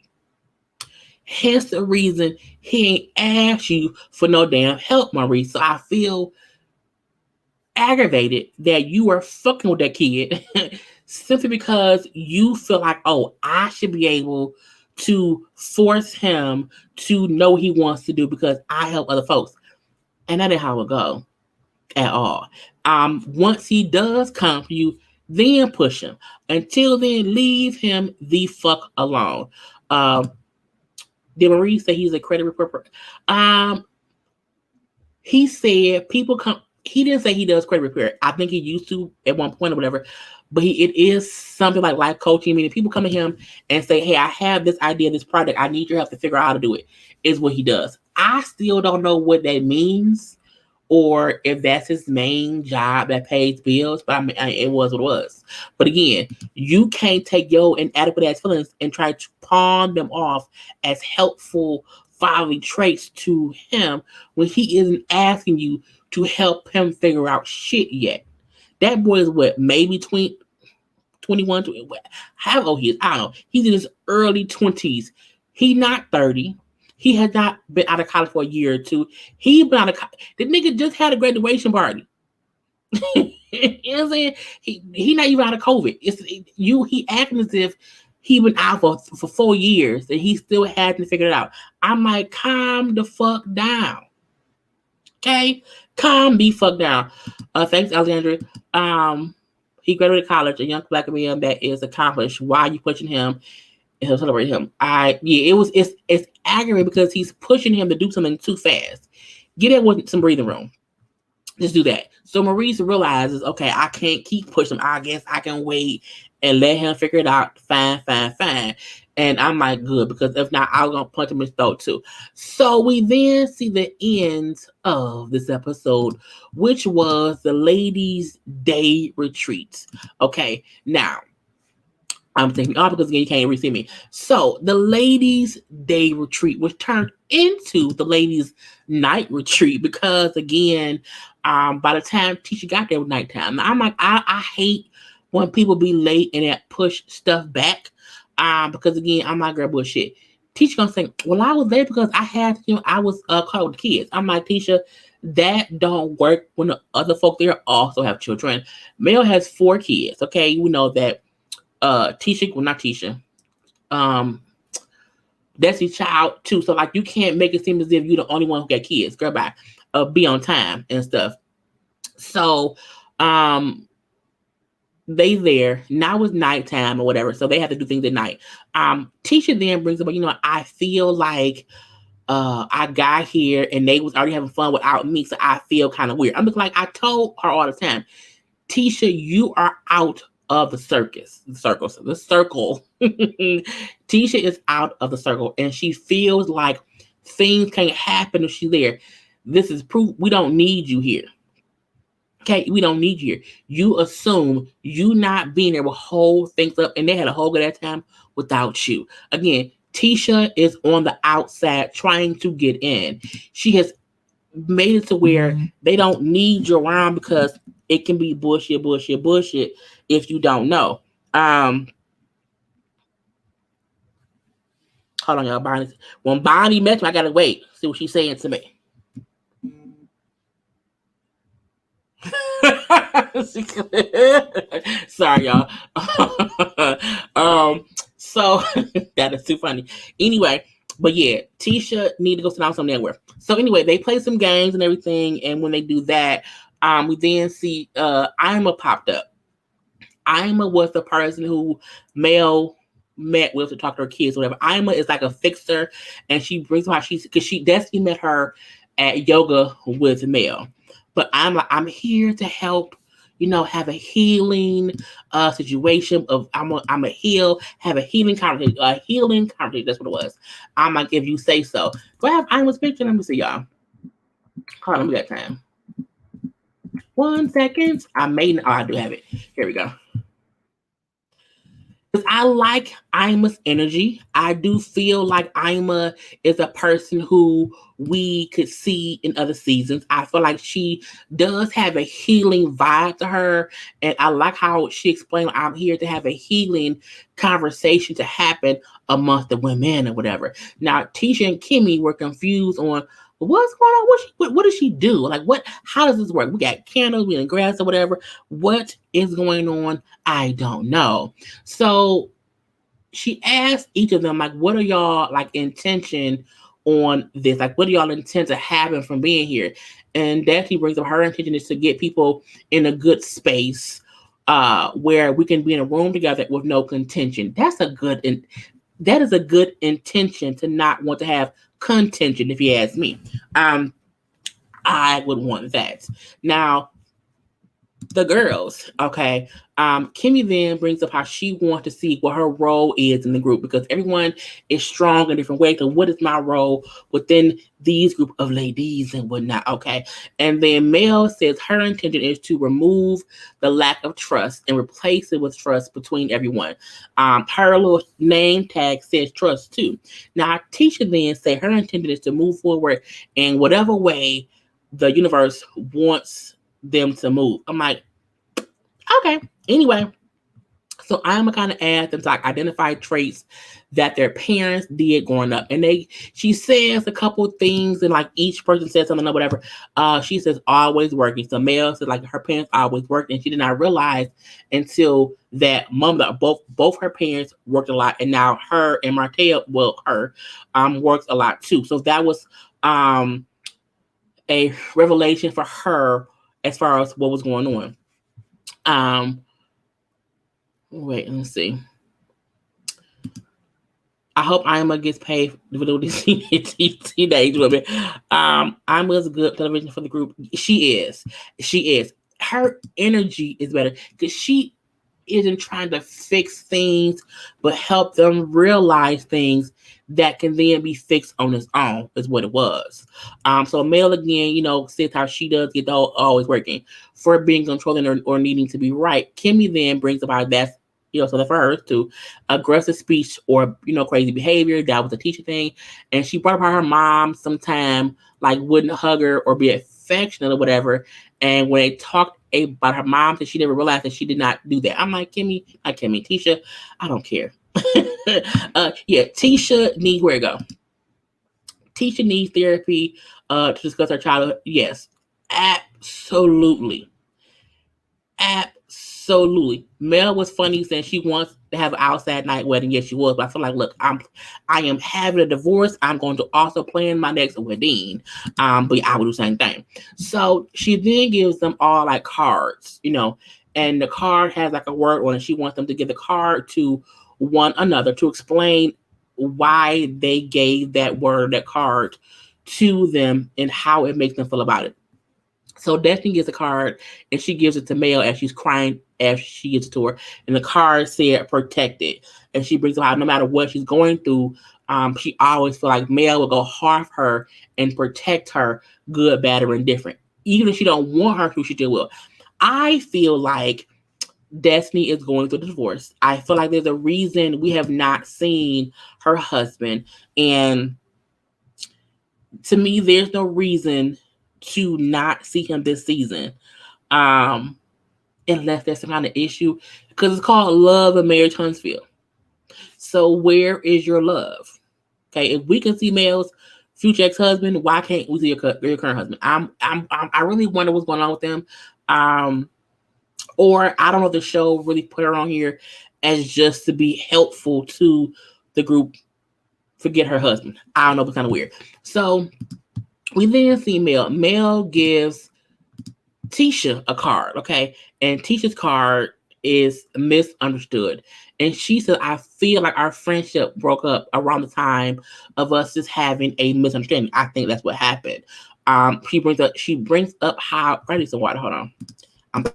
Hence the reason he ain't asked you for no damn help, Maurice. So I feel aggravated that you are fucking with that kid simply because you feel like, oh, I should be able to force him to know what he wants to do because I help other folks. And that ain't how it go at all. Once he does come for you, then push him. Until then, leave him the fuck alone. Did Marie say he's a credit report? He said people come. He didn't say he does credit repair. I think he used to at one point or whatever. But it is something like life coaching. Meaning people come to him and say, "Hey, I have this idea, this project. I need your help to figure out how to do it." Is what he does. I still don't know what that means, or if that's his main job that pays bills. But I mean, it was what it was. But again, you can't take your inadequate ass feelings and try to pawn them off as helpful fatherly traits to him when he isn't asking you to help him figure out shit yet. That boy is what, maybe 21, 20, how old he is? I don't know. He's in his early 20s. He's not 30. He has not been out of college for a year or two. He been out of college. The nigga just had a graduation party. You know what I'm saying? He not even out of COVID. He acting as if he been out for 4 years and he still hasn't figured it out. I'm like, calm the fuck down. Okay? Calm the fuck down. Thanks, Alexandra. He graduated college, a young black man that is accomplished. Why are you pushing him and he'll celebrate him? It's aggravating because he's pushing him to do something too fast. Get it with some breathing room. Just do that. So Maurice realizes, okay, I can't keep pushing him. I guess I can wait and let him figure it out. Fine. And I'm like, good, because if not, I'm going to punch him in his throat too. So we then see the end of this episode, which was the ladies' day retreat. Okay, now, I'm taking off because again, you can't really see me. So the ladies' day retreat was turned into the ladies' night retreat because again, by the time Tisha got there, it was nighttime. I'm like, I hate when people be late and that push stuff back. Because again, I'm not girl bullshit. Tisha gonna say, well, I was there because I had, I was caught with the kids. I'm like, Tisha, that don't work when the other folk there also have children. Mel has 4 kids. Okay, we know that. Tisha, well, not Tisha. That's his child too. So like, you can't make it seem as if you're the only one who got kids. Girl, bye. Be on time and stuff. So, they there now it's nighttime or whatever, so they have to do things at night. Tisha then brings up, I feel like I got here and they was already having fun without me, so I feel kind of weird. I'm just like, I told her all the time, Tisha, you are out of the circle. Tisha is out of the circle and she feels like things can't happen if she's there. This is proof we don't need you here. Okay, we don't need you here. You assume you not being there will hold things up, and they had a whole good time without you. Again, Tisha is on the outside trying to get in. She has made it to where they don't need you around because it can be bullshit if you don't know. Hold on, y'all. Bonnie. When Bonnie met me, I gotta wait. See what she's saying to me. Sorry, y'all. So that is too funny. Anyway, but yeah, Tisha need to go sit down somewhere. So anyway, they play some games and everything, and when they do that, we then see Ima popped up. Ima was the person who Mel met with to talk to her kids, whatever. Ima is like a fixer, and she brings how she's because she Destiny met her at yoga with Mel. But I'm here to help, have a healing situation of I'm a heal, have a healing conversation. That's what it was. I'm like, if you say so. Do I have Ima's picture? Let me see y'all. Hold on, we got time. 1 second. I do have it. Here we go. Because I like Ima's energy. I do feel like Ima is a person who we could see in other seasons. I feel like she does have a healing vibe to her. And I like how she explained, I'm here to have a healing conversation to happen amongst the women or whatever. Now, Tisha and Kimmy were confused on what's going on. What does she do? Like, how does this work? We got candles, we in grass or whatever. What is going on? I don't know. So she asked each of them, like, what are y'all like intention on this? Like, what do y'all intend to happen from being here? And Daphne brings up her intention is to get people in a good space where we can be in a room together with no contention. That is a good intention to not want to have contention, if you ask me. I would want that. Now, the girls, okay. Kimmy then brings up how she wants to see what her role is in the group because everyone is strong in different ways. So what is my role within these group of ladies and whatnot? Okay. And then Mel says her intention is to remove the lack of trust and replace it with trust between everyone. Her little name tag says trust too. Now Tisha then say her intention is to move forward in whatever way the universe wants them to move. I'm like, okay. Anyway, so I'm gonna kind of add them to like identify traits that their parents did growing up, and she says a couple things, and like each person says something or whatever. She says always working. So Mel said like her parents always worked, and she did not realize until that both her parents worked a lot, and now her and Martell, works a lot too. So that was a revelation for her as far as what was going on. Wait, let's see. I hope Ima gets paid for doing these teenage women. Ima's good television for the group. She is. Her energy is better because she isn't trying to fix things, but help them realize things that can then be fixed on its own, is what it was. So Mel again, says how she does get always working for being controlling or needing to be right. Kimmy then brings about that's so for her to aggressive speech or crazy behavior. That was a teacher thing, and she brought up how her mom sometime like wouldn't hug her or be affectionate or whatever. And when they talked about her mom, that she never realized that she did not do that. I'm like, Tisha, I don't care. Tisha needs where to go. Tisha needs therapy to discuss her childhood. Yes, absolutely. Absolutely. Mel was funny saying she wants to have an outside night wedding. Yes, she was. But I feel like, look, I am having a divorce. I'm going to also plan my next wedding. But I would do the same thing. So she then gives them all like cards, and the card has like a word on it. She wants them to give the card to one another to explain why they gave that word, that card to them and how it makes them feel about it. So Destiny gets a card and she gives it to Mel as she's crying after she gives it to her. And the card said protected. And she brings up how no matter what she's going through, she always feel like Mel will go hard for her and protect her, good, bad, or indifferent. Even if she don't want her to, she still will. I feel like Destiny is going through the divorce. I feel like there's a reason we have not seen her husband. And to me, there's no reason to not see him this season, unless there's some kind of issue, because it's called Love and Marriage Huntsville. So where is your love? Okay, if we can see Mel's future ex-husband, why can't we see your current husband? I really wonder what's going on with them. Or I don't know if the show really put her on here as just to be helpful to the group. Forget her husband. I don't know, it's kind of weird. So we then see Mel. Mel gives Tisha a card, okay? And Tisha's card is misunderstood. And she said, I feel like our friendship broke up around the time of us just having a misunderstanding. I think that's what happened. She brings up how I need some water. Hold on. I'm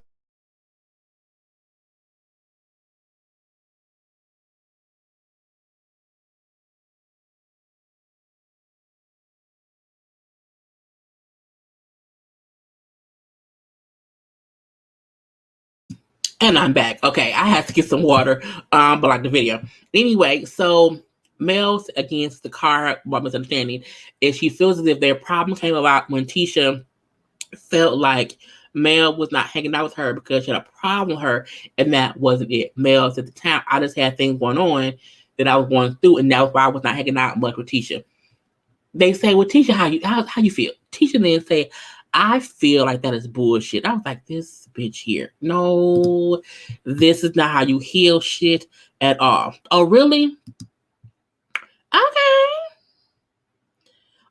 And I'm back. Okay, I had to get some water, but like the video. Anyway, so Mel's against the car about misunderstanding is she feels as if their problem came about when Tisha felt like Mel was not hanging out with her because she had a problem with her, and that wasn't it. Mel said at the time, I just had things going on that I was going through, and that was why I was not hanging out much with Tisha. They say, well, Tisha, how you feel? Tisha then say, I feel like that is bullshit. I was like, this bitch here. No, this is not how you heal shit at all. Oh, really? Okay.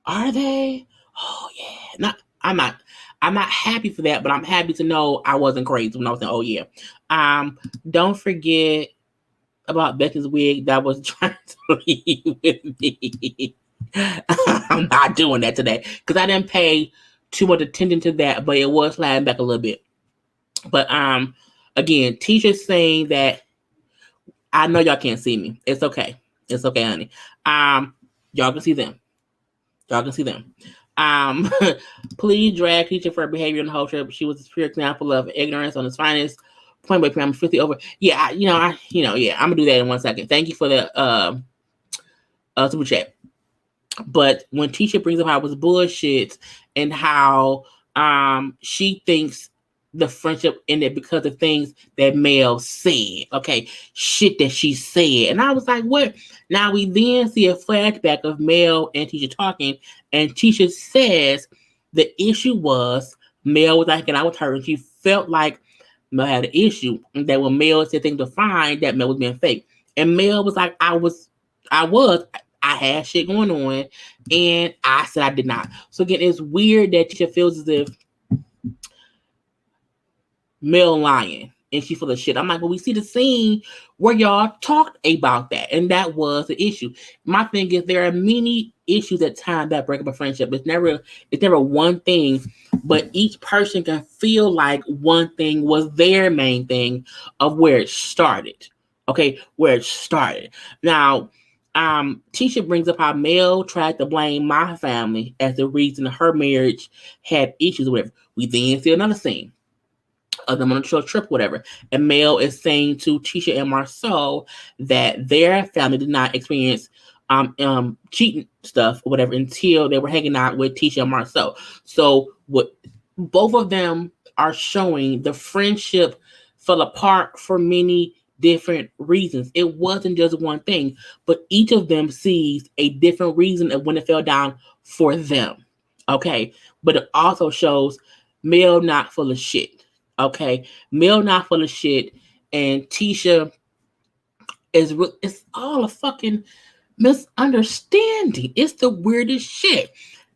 Are they? Oh yeah. Not I'm not happy for that, but I'm happy to know I wasn't crazy when I was saying, oh yeah. Don't forget about Becky's wig that was trying to leave with me. I'm not doing that today because I didn't pay too much attention to that, but it was sliding back a little bit. But again, Tisha's saying that I know y'all can't see me. It's okay. It's okay, honey. Y'all can see them. Y'all can see them. Um, please drag Tisha for her behavior in the whole trip. She was a pure example of ignorance on its finest. Point by point, I'm 50 over. Yeah, yeah, I'm gonna do that in 1 second. Thank you for the super chat. But when Tisha brings up how it was bullshit and how she thinks the friendship ended because of things that Mel said. Okay, shit that she said. And I was like, what? Now we then see a flashback of Mel and Tisha talking, and Tisha says the issue was Mel was hanging out with her, and she felt like Mel had an issue. And that when Mel said things were fine, that Mel was being fake. And Mel was like, I had shit going on, and I said I did not. So again, it's weird that Tisha feels as if Mel lying and she full of shit. I'm like, well, we see the scene where y'all talked about that, and that was the issue. My thing is there are many issues at times that break up a friendship. It's never one thing, but each person can feel like one thing was their main thing of where it started. Okay, where it started. Now, Tisha brings up how Mel tried to blame my family as the reason her marriage had issues with. We then see another scene of them on a trip, whatever. And Mel is saying to Tisha and Marcel that their family did not experience cheating stuff or whatever until they were hanging out with Tisha and Marcel. So what both of them are showing the friendship fell apart for many different reasons. It wasn't just one thing, but each of them sees a different reason of when it fell down for them. Okay. But it also shows Mel not full of shit. Okay, Mel not full of shit, and Tisha it's all a fucking misunderstanding. It's the weirdest shit.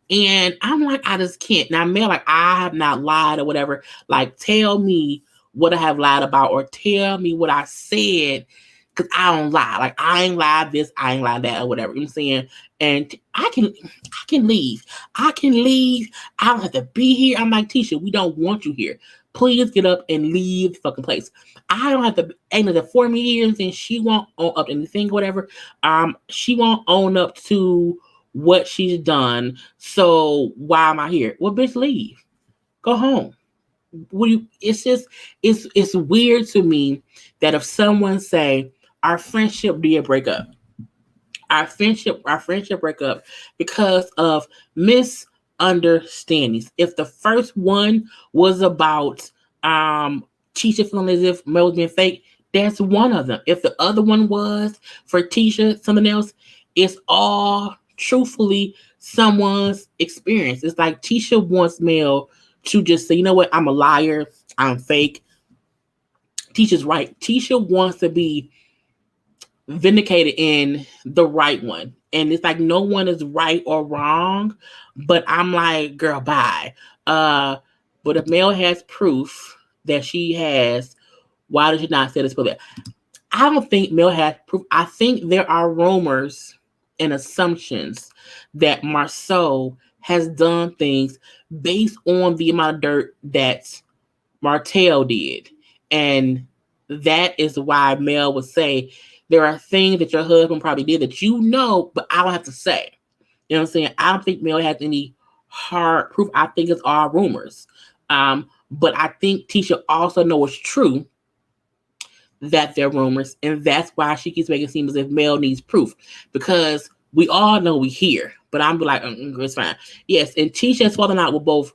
And I'm like, I just can't. Now, Mel, like, I have not lied or whatever. Like, tell me what I have lied about or tell me what I said because I don't lie. Like, I ain't lied this, I ain't lied that or whatever. You know what I'm saying? And I can leave. I can leave. I don't have to be here. I'm like, Tisha, we don't want you here. Please get up and leave the fucking place. I don't have to ain't nothing for me here and she won't own up to anything, whatever. She won't own up to what she's done. So why am I here? Well, bitch, leave. Go home. It's just it's weird to me that if someone say our friendship did break up, our friendship break up because of misunderstandings. If the first one was about Tisha feeling as if Mel was being fake, that's one of them. If the other one was for Tisha something else, it's all truthfully someone's experience. It's like Tisha wants Mel to just say, you know what, I'm a liar, I'm fake. Tisha's right. Tisha wants to be vindicated in the right one. And it's like no one is right or wrong, but I'm like, girl, bye. But if Mel has proof that she has Why did you not say this for that? I don't think Mel has proof. I think there are rumors and assumptions that Marsau has done things based on the amount of dirt that Martell did. And that is why Mel would say there are things that your husband probably did that you know, but I don't have to say. You know what I'm saying? I don't think Mel has any hard proof. I think it's all rumors. But I think Tisha also knows it's true that they're rumors, and that's why she keeps making it seem as if Mel needs proof, because we all know we hear. But I'm like, it's fine. Yes, and Tisha has fallen out with both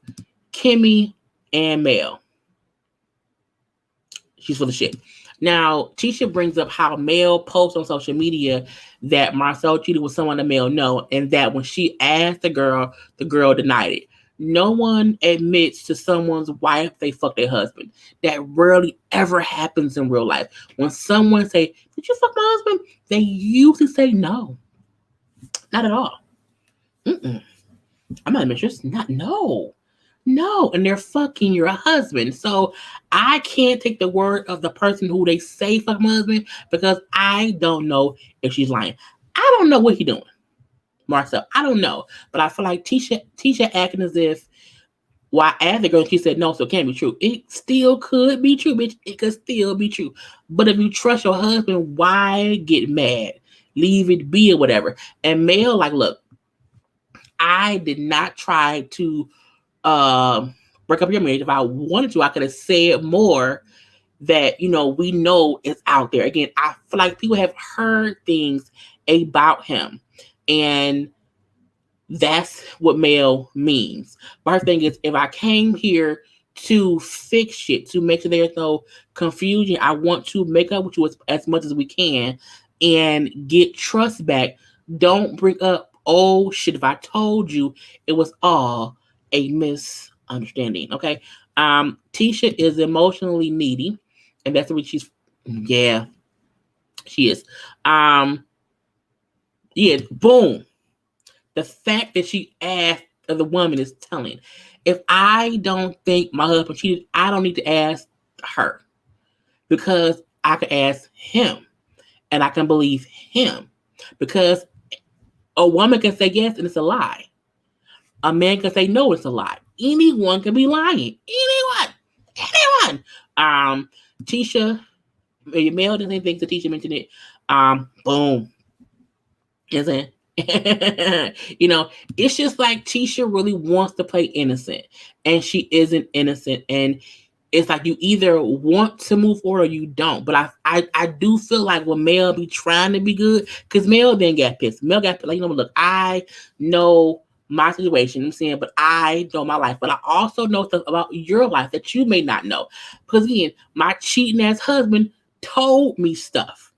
Kimmy and Mel. She's full of shit. Now, Tisha brings up how Mel posts on social media that Marcel cheated with someone that Mel know, and that when she asked the girl denied it. No one admits to someone's wife they fuck their husband. That rarely ever happens in real life. When someone say, "Did you fuck my husband?" they usually say no. Not at all. Mm-mm. I'm not even sure. Not no. No, and they're fucking your husband. So I can't take the word of the person who they say fuck my husband, because I don't know if she's lying. I don't know what he's doing, Marcel. I don't know, but I feel like Tisha acting as if, well, I asked the girl, she said no, so it can't be true. It still could be true, bitch. It could still be true. But if you trust your husband, why get mad? Leave it be or whatever. And Mel, like, look, I did not try to break up your marriage. If I wanted to, I could have said more that, we know is out there. Again, I feel like people have heard things about him, and that's what Mel means. But her thing is, if I came here to fix shit, to make sure there's no confusion, I want to make up with you as much as we can and get trust back. Don't bring up, oh shit, if I told you it was all a misunderstanding. Okay. Tisha is emotionally needy, and that's what she's, yeah, she is. Yeah, boom. The fact that she asked the woman is telling. If I don't think my husband cheated, I don't need to ask her, because I can ask him and I can believe him, because a woman can say yes and it's a lie. A man can say no, it's a lie. Anyone can be lying. Anyone. Tisha, Mel didn't think that Tisha mentioned it. Boom. Isn't it's just like Tisha really wants to play innocent, and she isn't innocent. And it's like you either want to move forward or you don't. But I do feel like when Mel be trying to be good, because Mel then got pissed. Mel got like, look, I know my situation, I'm saying, but I know my life. But I also know stuff about your life that you may not know. Because again, my cheating ass husband told me stuff.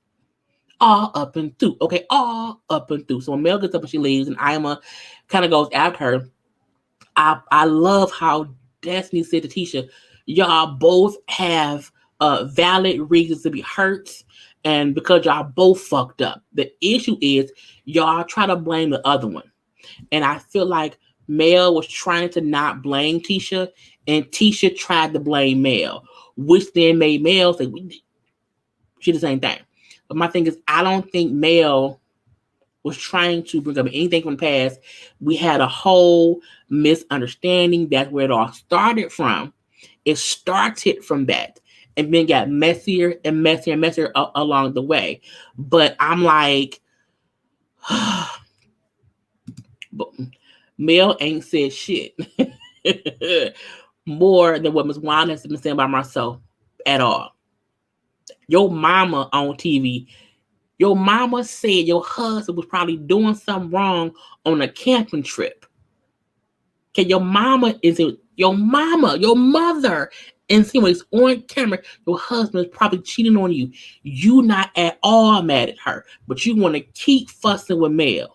All up and through. Okay, all up and through. So when Mel gets up and she leaves and Ima kind of goes after her, I love how Destiny said to Tisha, y'all both have valid reasons to be hurt, and because y'all both fucked up. The issue is y'all try to blame the other one. And I feel like Mel was trying to not blame Tisha, and Tisha tried to blame Mel, which then made Mel say, she did the same thing. But my thing is, I don't think Mel was trying to bring up anything from the past. We had a whole misunderstanding. That's where it all started from. It started from that, and then got messier and messier and messier along the way. But I'm like, Mel ain't said shit more than what Ms. Wanda has been saying about Marcel at all. Your mama on TV, your mama said your husband was probably doing something wrong on a camping trip. Okay, your mother insinuates on camera your husband is probably cheating on you. You not at all mad at her, but you want to keep fussing with Mel.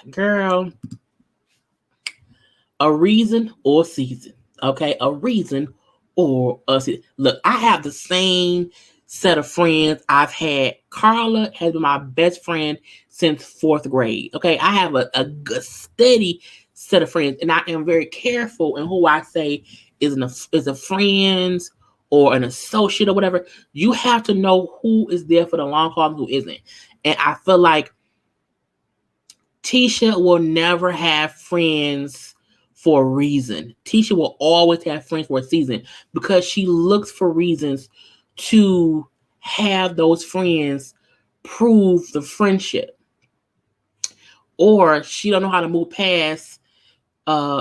Girl, a reason or a season. Okay, a reason or a season. Look, I have the same set of friends I've had. Karla has been my best friend since 4th grade. Okay, I have a good steady set of friends, and I am very careful in who I say is a friend or an associate or whatever. You have to know who is there for the long haul and who isn't. And I feel like Tisha will never have friends for a reason. Tisha will always have friends for a season because she looks for reasons to have those friends prove the friendship. Or she don't know how to move past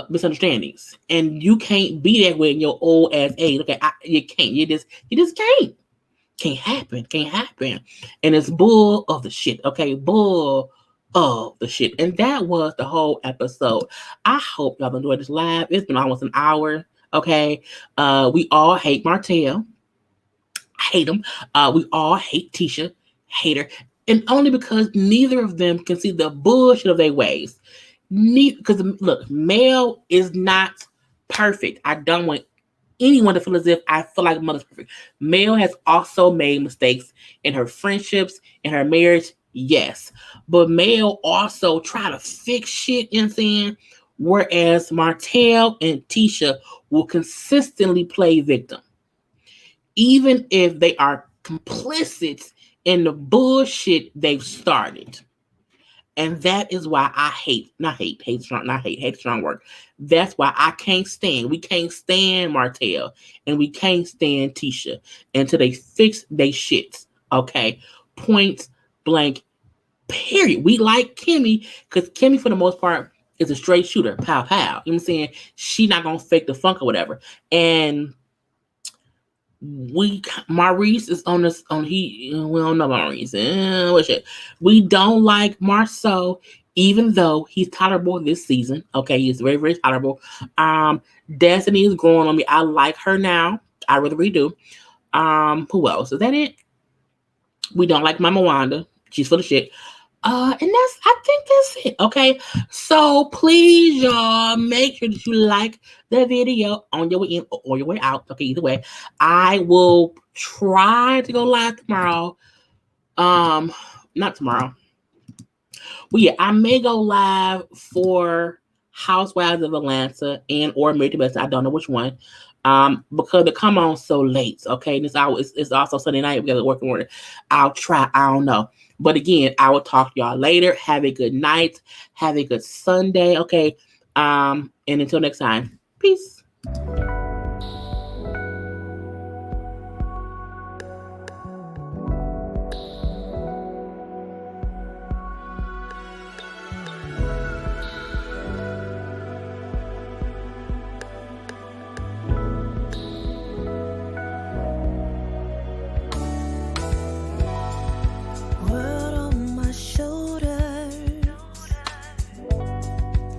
misunderstandings. And you can't be that way in your old ass age. Okay, you can't. You just can't. Can't happen. Can't happen. And it's bull of the shit. Okay, bull of the shit. And that was the whole episode. I hope y'all enjoyed this live. It's been almost an hour. Okay. We all hate Martell. Hate him. We all hate Tisha. Hate her. And only because neither of them can see the bullshit of their ways. Because look, Mel is not perfect. I don't want anyone to feel as if I feel like mother's perfect. Mel has also made mistakes in her friendships, in her marriage, yes. But Mel also try to fix shit, you know what I'm saying? Whereas Martell and Tisha will consistently play victim. Even if they are complicit in the bullshit they've started. And that is why I hate strong word. That's why we can't stand Martell and we can't stand Tisha until they fix they shits. Okay. Point blank, period. We like Kimmy because Kimmy, for the most part, is a straight shooter. Pow, pow. You know what I'm saying? She not going to fake the funk or whatever. And Maurice is on this we don't know Maurice. What shit? We don't like Marsau, even though he's tolerable this season. Okay, he's very, very tolerable. Destiny is growing on me. I like her now. I really do. Who else? Is that it? We don't like Mama Wanda. She's full of shit. I think that's it. Okay. So please, y'all, make sure that you like the video on your way in or your way out. Okay, either way. I will try to go live tomorrow. Not tomorrow. Well, yeah, I may go live for Housewives of Atlanta and or Married to Best. I don't know which one. Because they come on so late. Okay, it's also Sunday night. We got to work in order. I'll try. I don't know. But again, I will talk to y'all later. Have a good night. Have a good Sunday. Okay. And until next time, peace.